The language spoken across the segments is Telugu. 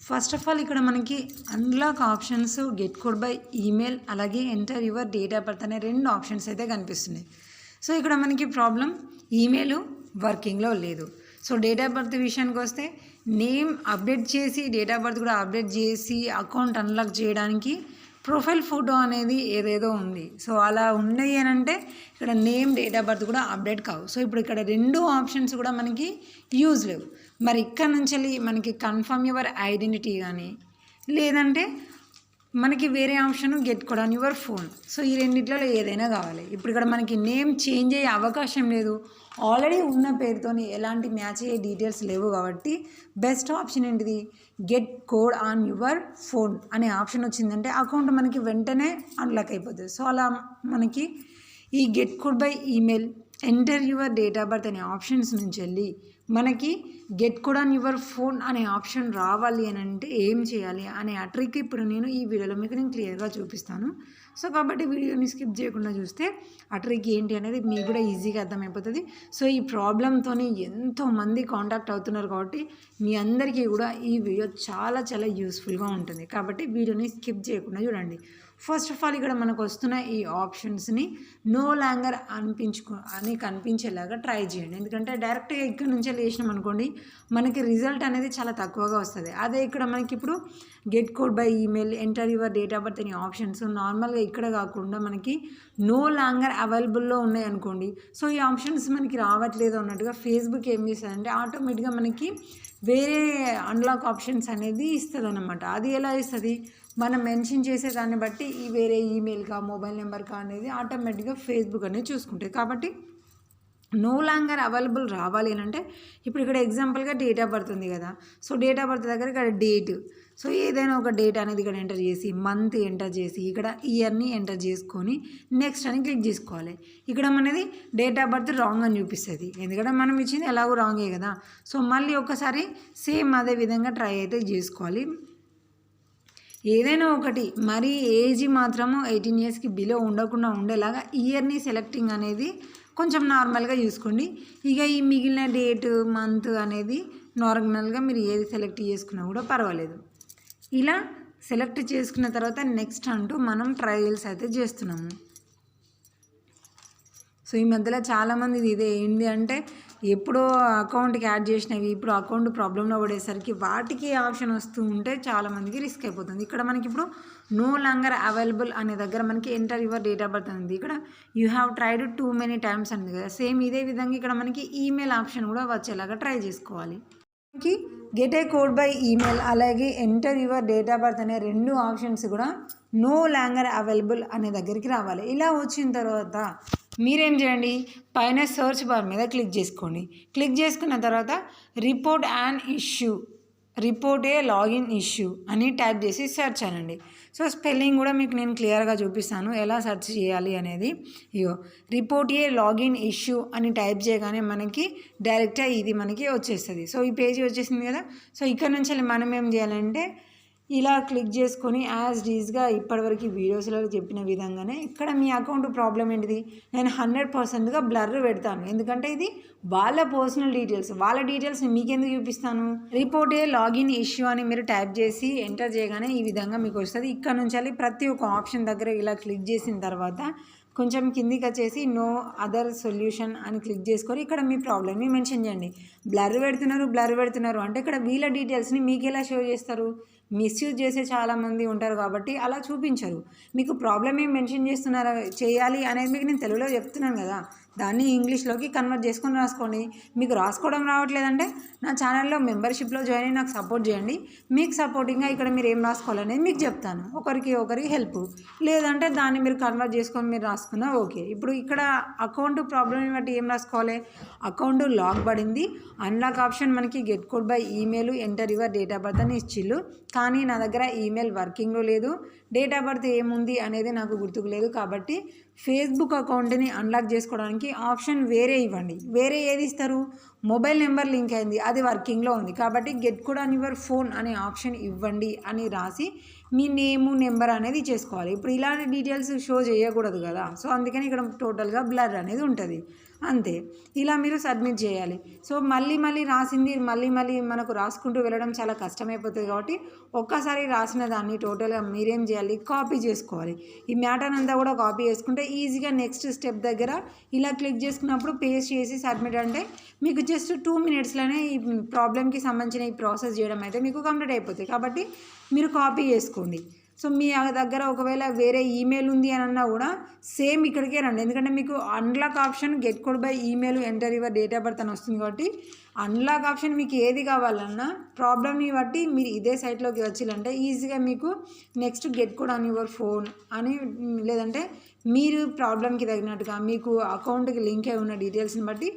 ఫస్ట్ ఆఫ్ ఆల్ ఇక్కడ మనకి unlock options get code by email అలాగే enter your date of birth అనే 2 ఆప్షన్స్ అయితే కనిపిస్తున్నాయి. సో ఇక్కడ మనకి ప్రాబ్లం ఈమెయిల్ వర్కింగ్లో లేదు. సో డేట్ ఆఫ్ బర్త్ విషయానికి వస్తే నేమ్ అప్డేట్ చేసి డేట్ ఆఫ్ బర్త్ కూడా అప్డేట్ చేసి అకౌంట్ అన్లాక్ చేయడానికి ప్రొఫైల్ ఫోటో అనేది ఏదేదో ఉంది. సో అలా ఉన్నాయి అని అంటే ఇక్కడ నేమ్ డేట్ ఆఫ్ బర్త్ కూడా అప్డేట్ కావు. సో ఇప్పుడు ఇక్కడ 2 ఆప్షన్స్ కూడా మనకి యూజ్ లేవు. మరి ఇక్కడ నుంచి మనకి కన్ఫర్మ్ యువర్ ఐడెంటిటీ కానీ లేదంటే మనకి వేరే option get code on your phone. So ఈ రెండిట్లలో ఏదైనా కావాలి. ఇప్పుడు ఇక్కడ మనకి నేమ్ చేంజ్ అయ్యే అవకాశం లేదు. ఆల్రెడీ ఉన్న పేరుతో ఎలాంటి మ్యాచ్ అయ్యే డీటెయిల్స్ లేవు కాబట్టి బెస్ట్ ఆప్షన్ ఏంటిది, get code on your phone అనే ఆప్షన్ వచ్చిందంటే అకౌంట్ మనకి వెంటనే అన్లాక్ అయిపోతుంది. సో అలా మనకి ఈ get code by email enter your date of birth అనే ఆప్షన్స్ నుంచి వెళ్ళి మనకి get code on your phone అనే ఆప్షన్ రావాలి అని అంటే ఏం చేయాలి అనే ఆ ట్రిక్ ఇప్పుడు నేను ఈ వీడియోలో మీకు క్లియర్గా చూపిస్తాను. సో కాబట్టి వీడియోని స్కిప్ చేయకుండా చూస్తే ఆ ట్రిక్ ఏంటి అనేది మీకు కూడా ఈజీగా అర్థమైపోతుంది. సో ఈ ప్రాబ్లంతో ఎంతోమంది కాంటాక్ట్ అవుతున్నారు కాబట్టి మీ అందరికీ కూడా ఈ వీడియో చాలా చాలా యూస్ఫుల్గా ఉంటుంది. కాబట్టి వీడియోని స్కిప్ చేయకుండా చూడండి. ఫస్ట్ ఆఫ్ ఆల్ ఇక్కడ మనకు వస్తున్న ఈ ఆప్షన్స్ని నో లాంగర్ కనిపించేలాగా ట్రై చేయండి. ఎందుకంటే డైరెక్ట్గా ఇక్కడ నుంచే లేచినాం అనుకోండి మనకి రిజల్ట్ అనేది చాలా తక్కువగా వస్తుంది. అదే ఇక్కడ మనకి ఇప్పుడు get code by email enter your date of birth అనే ఆప్షన్స్ నార్మల్గా ఇక్కడ కాకుండా మనకి నో లాంగర్ అవైలబుల్లో ఉన్నాయి అనుకోండి. సో ఈ ఆప్షన్స్ మనకి రావట్లేదు అన్నట్టుగా ఫేస్బుక్ ఏం చేస్తుందంటే ఆటోమేటిక్గా మనకి వేరే అన్లాక్ ఆప్షన్స్ అనేది ఇస్తుంది అన్నమాట. అది ఎలా ఇస్తుంది, మనం మెన్షన్ చేసే దాన్ని బట్టి ఈ వేరే ఈమెయిల్గా మొబైల్ నెంబర్గా అనేది ఆటోమేటిక్గా ఫేస్బుక్ అనేది చూసుకుంటుంది. కాబట్టి నో లాంగర్ అవైలబుల్ రావాలి అని అంటే ఇప్పుడు ఇక్కడ ఎగ్జాంపుల్గా డేట్ ఆఫ్ బర్త్ ఉంది కదా. సో డేట్ ఆఫ్ బర్త్ దగ్గర ఇక్కడ డేట్, సో ఏదైనా ఒక డేట్ అనేది ఇక్కడ ఎంటర్ చేసి మంత్ ఎంటర్ చేసి ఇక్కడ ఇయర్ని ఎంటర్ చేసుకొని నెక్స్ట్ అని క్లిక్ చేసుకోవాలి. ఇక్కడ మనది డేట్ ఆఫ్ బర్త్ రాంగ్ అని చూపిస్తుంది, ఎందుకంటే మనం ఇచ్చింది ఎలాగో రాంగే కదా. సో మళ్ళీ ఒకసారి సేమ్ అదే విధంగా ట్రై అయితే చేసుకోవాలి. ఏదైనా ఒకటి మరి ఏజ్ మాత్రము 18 ఇయర్స్కి బిలో ఉండకుండా ఉండేలాగా ఇయర్ని సెలెక్టింగ్ అనేది కొంచెం నార్మల్గా చూసుకోండి. ఇక ఈ మిగిలిన డేట్ మంత్ అనేది నార్మల్గా మీరు ఏది సెలెక్ట్ చేసుకున్నా కూడా పర్వాలేదు. ఇలా సెలెక్ట్ చేసుకున్న తర్వాత నెక్స్ట్ అంటూ మనం ట్రయల్స్ అయితే చేస్తున్నాము. సో ఈ మధ్యలో చాలామంది ఇదే ఏంటి అంటే ఎప్పుడో అకౌంట్కి యాడ్ చేసినవి ఇప్పుడు అకౌంట్ ప్రాబ్లంలో పడేసరికి వాటికి ఆప్షన్ వస్తూ ఉంటే చాలామందికి రిస్క్ అయిపోతుంది. ఇక్కడ మనకి ఇప్పుడు నో లాంగర్ అవైలబుల్ అనే దగ్గర మనకి enter your date of birth ఉంది. ఇక్కడ you have tried too many times అంది కదా. సేమ్ ఇదే విధంగా ఇక్కడ మనకి ఈమెయిల్ ఆప్షన్ కూడా వచ్చేలాగా ట్రై చేసుకోవాలి. మనకి get a code by email అలాగే enter your date of birth అనే 2 ఆప్షన్స్ కూడా నో లాంగర్ అవైలబుల్ అనే దగ్గరికి రావాలి. ఇలా వచ్చిన తర్వాత మీరేం చేయండి, పైన సర్చ్ బార్ మీద క్లిక్ చేసుకోండి. క్లిక్ చేసుకున్న తర్వాత రిపోర్ట్ ఏ లాగిన్ ఇష్యూ అని టైప్ చేసి సెర్చ్ అనండి. సో స్పెల్లింగ్ కూడా మీకు నేను క్లియర్గా చూపిస్తాను ఎలా సెర్చ్ చేయాలి అనేది. ఇగో రిపోర్ట్ ఏ లాగిన్ ఇష్యూ అని టైప్ చేయగానే మనకి డైరెక్ట్గా ఇది మనకి వచ్చేస్తుంది. సో ఈ పేజీ వచ్చేసింది కదా. సో ఇక్కడ నుంచి మనం ఏం చేయాలంటే ఇలా క్లిక్ చేసుకొని యాజ్ డీజ్గా ఇప్పటివరకు వీడియోస్లో చెప్పిన విధంగానే ఇక్కడ మీ అకౌంట్ ప్రాబ్లం ఏంటిది నేను 100%గా బ్లర్ పెడతాను. ఎందుకంటే ఇది వాళ్ళ పర్సనల్ డీటెయిల్స్, వాళ్ళ డీటెయిల్స్ని మీకెందుకు చూపిస్తాను. రిపోర్ట్ ఏ లాగిన్ ఇష్యూ అని మీరు టైప్ చేసి ఎంటర్ చేయగానే ఈ విధంగా మీకు వస్తుంది. ఇక్కడ నుంచి ప్రతి ఒక్క ఆప్షన్ దగ్గర ఇలా క్లిక్ చేసిన తర్వాత కొంచెం కిందికి వచ్చేసి నో అదర్ సొల్యూషన్ అని క్లిక్ చేసుకొని ఇక్కడ మీ ప్రాబ్లమ్ని మెన్షన్ చేయండి. బ్లర్ పెడుతున్నారు అంటే ఇక్కడ వీళ్ళ డీటెయిల్స్ని మీకు ఎలా షో చేస్తారు, మిస్యూజ్ చేసే చాలామంది ఉంటారు కాబట్టి అలా చూపించరు. మీకు ప్రాబ్లమ్ ఏం మెన్షన్ చేయాలి అనేది మీకు నేను తెలుగులో చెప్తున్నాను కదా, దాన్ని ఇంగ్లీష్లోకి కన్వర్ట్ చేసుకొని రాసుకోండి. మీకు రాసుకోవడం రావట్లేదంటే నా ఛానల్లో మెంబర్షిప్లో జాయిన్ అయ్యి నాకు సపోర్ట్ చేయండి. మీకు సపోర్టింగ్గా ఇక్కడ మీరు ఏం రాసుకోవాలనేది మీకు చెప్తాను. ఒకరికి హెల్ప్ లేదంటే దాన్ని మీరు కన్వర్ట్ చేసుకొని మీరు రాసుకున్నా ఓకే. ఇప్పుడు ఇక్కడ అకౌంట్ ప్రాబ్లమ్ని బట్టి ఏం రాసుకోవాలి, అకౌంట్ లాక్ పడింది, అన్లాక్ ఆప్షన్ మనకి get code by email enter your date of birth అని ఇచ్చిళ్ళు, కానీ నా దగ్గర ఈమెయిల్ వర్కింగ్లో లేదు, డేట్ ఆఫ్ బర్త్ ఏముంది అనేది నాకు గుర్తుకు లేదు. కాబట్టి ఫేస్బుక్ అకౌంట్ని అన్లాక్ చేసుకోవడానికి ఆప్షన్ వేరే ఇవ్వండి. వేరే ఏది ఇస్తారు, మొబైల్ నెంబర్ లింక్ అయింది అది వర్కింగ్లో ఉంది కాబట్టి get code on your phone అనే ఆప్షన్ ఇవ్వండి అని రాసి మీ నేము నెంబర్ అనేది చేసుకోవాలి. ఇప్పుడు ఇలాంటి డీటెయిల్స్ షో చేయకూడదు కదా. సో అందుకని ఇక్కడ టోటల్గా బ్లర్ అనేది ఉంటుంది. అంతే. ఇలా మీరు సబ్మిట్ చేయాలి. సో మళ్ళీ రాసింది మళ్ళీ మనకు రాసుకుంటూ వెళ్ళడం చాలా కష్టమైపోతుంది కాబట్టి ఒక్కసారి రాసిన దాన్ని టోటల్గా మీరేం చేయాలి, కాపీ చేసుకోవాలి. ఈ మ్యాటర్ అంతా కూడా కాపీ చేసుకుంటే ఈజీగా నెక్స్ట్ స్టెప్ దగ్గర ఇలా క్లిక్ చేసుకున్నప్పుడు పేస్ట్ చేసి సబ్మిట్ అంటే మీకు జస్ట్ 2 మినిట్స్లోనే ఈ ప్రాబ్లమ్కి సంబంధించిన ఈ ప్రాసెస్ చేయడం అయితే మీకు కంప్లీట్ అయిపోతుంది. కాబట్టి మీరు కాపీ చేసుకోండి. సో మీ దగ్గర ఒకవేళ వేరే ఈమెయిల్ ఉంది అని అన్నా కూడా సేమ్ ఇక్కడికే రండి. ఎందుకంటే మీకు unlock option get code by email enter your date of birth అని వస్తుంది కాబట్టి అన్లాక్ ఆప్షన్ మీకు ఏది కావాలన్నా ప్రాబ్లమ్ని బట్టి మీరు ఇదే సైట్లోకి వచ్చిందంటే ఈజీగా మీకు next get code on your phone అని, లేదంటే మీరు ప్రాబ్లంకి తగినట్టుగా మీకు అకౌంట్కి లింక్ అయి ఉన్న డీటెయిల్స్ని బట్టి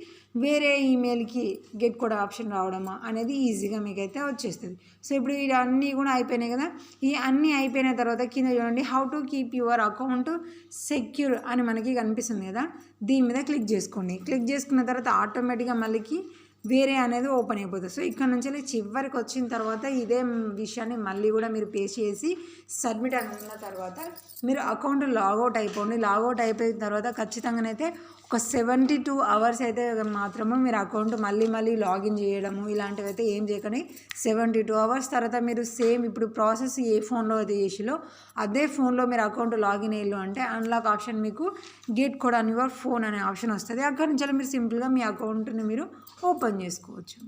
వేరే ఈమెయిల్కి గెట్ కోడ్ ఆప్షన్ రావడమా అనేది ఈజీగా మీకైతే వచ్చేస్తుంది. సో ఇప్పుడు ఇవన్నీ కూడా అయిపోయినాయి కదా. ఈ అన్నీ అయిపోయిన తర్వాత కింద చూడండి how to keep your account secure అని మనకి కనిపిస్తుంది కదా, దీని మీద క్లిక్ చేసుకోండి. క్లిక్ చేసుకున్న తర్వాత ఆటోమేటిక్గా మళ్ళీకి వేరే అనేది ఓపెన్ అయిపోతుంది. సో ఇక్కడ నుంచి చివరికి వచ్చిన తర్వాత ఇదే విషయాన్ని మళ్ళీ కూడా మీరు పేస్ట్ చేసి సబ్మిట్ అని ఉన్న తర్వాత మీరు అకౌంట్ లాగౌట్ అయిపోండి. లాగౌట్ అయిపోయిన తర్వాత ఖచ్చితంగానైతే ఒక 72 అవర్స్ అయితే మాత్రమే మీరు అకౌంట్ మళ్ళీ లాగిన్ చేయడము ఇలాంటివి అయితే ఏం చేయకండి. 72 అవర్స్ తర్వాత మీరు సేమ్ ఇప్పుడు ప్రాసెస్ ఏ ఫోన్లో అయితే చేసిలో అదే ఫోన్లో మీరు అకౌంట్ లాగిన్ అయ్యారు అంటే అన్లాక్ ఆప్షన్ మీకు get code on your phone అనే ఆప్షన్ వస్తుంది. అక్కడి నుంచి మీరు సింపుల్గా మీ అకౌంట్ని మీరు ఓపెన్ చేసుకోవచ్చు.